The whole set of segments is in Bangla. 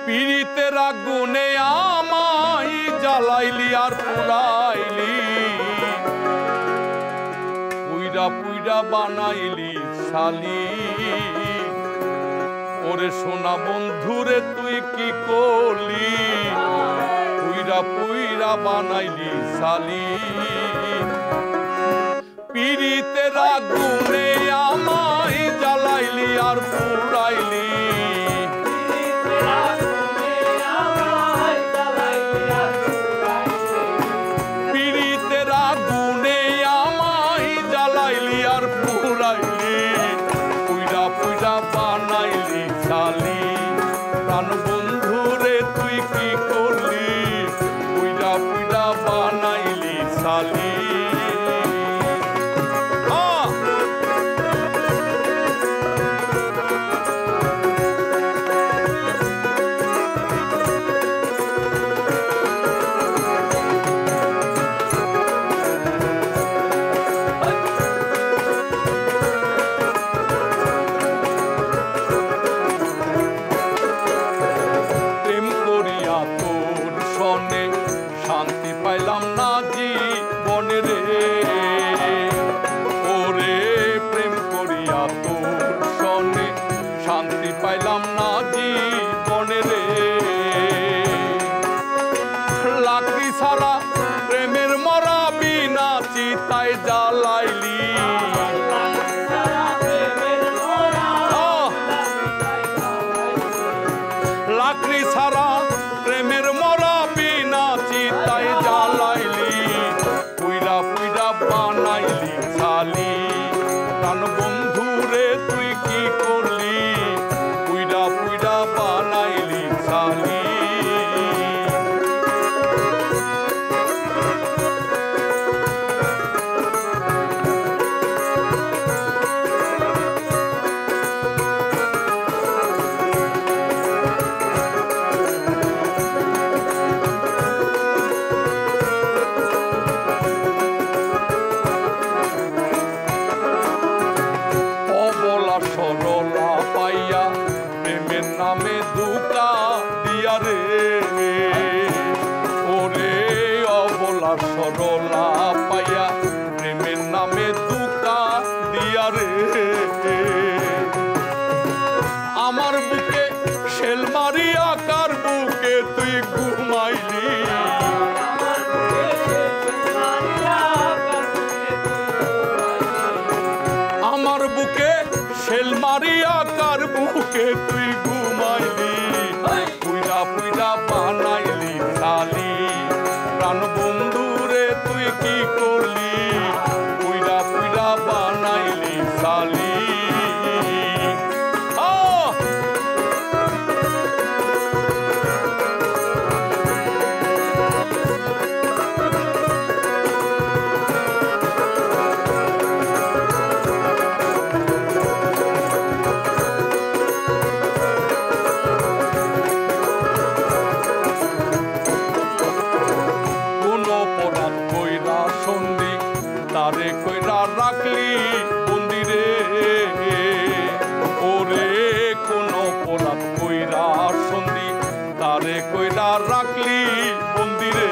পীড়িতের আগুনে আমায় জ্বালাইলি আর পুরাইলি, পুইরা পুইরা বানাইলি শালি। ওরে সোনা বন্ধুরে তুই কি করলি, পুইরা পুইরা বানাইলি শালি। পীড়িতের আগুনে আমায় জ্বালাইলি আর পুরাইলি, পীড়িতের আগুনে আমায় জ্বালাইলি আর পুরাইলি, পুইরা পুইরা বানাইলি শালি। প্রাণ বন্ধুরে তুই কি করলি, পুইরা পুইরা বানাইলি শালি। শান্তি পাইলাম না জীবনে রে, ওরে প্রেম করিয়া তোর সনে শান্তি পাইলাম না জীবনে রে। লাকড়ি ছাড়া প্রেমের মরা বিনা চিতায় জ্বালাইলি, লাকড়ি ছাড়া প্রেমের মরা বিনা চিতায় জ্বালাইলি, পুইরা পুইরা বানাইলি শালি। প্রাণ বন্ধুরে তুই কি করলি, পুইরা পুইরা বানাইলি শালি। সরলা পাইয়া প্রেমের নামে দুকা দিয়া রে, ওরে অবলা সরলা পাইয়া প্রেমের নামে দুকা দিয়া রে। আমার বুকে শেল মারিয়া কার বুকে তুই ঘুমাইলি, আমার বুকে শেল মারিয়া কার বুকে তুই ঘুমাইলি, পুইরা পুইরা বানাইলি শালি। প্রাণ বন্ধুরে তুই কি করলি, পুইরা পুইরা বানাইলি শালি। তারে কইরা রাখলি বন্দিরে, ওরে কোন অপরাধ কইরা সন্ধি তারে কইরা রাখলি বন্দিরে।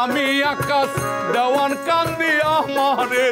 আমি আকাশ দেওয়ান কান্দি আমারে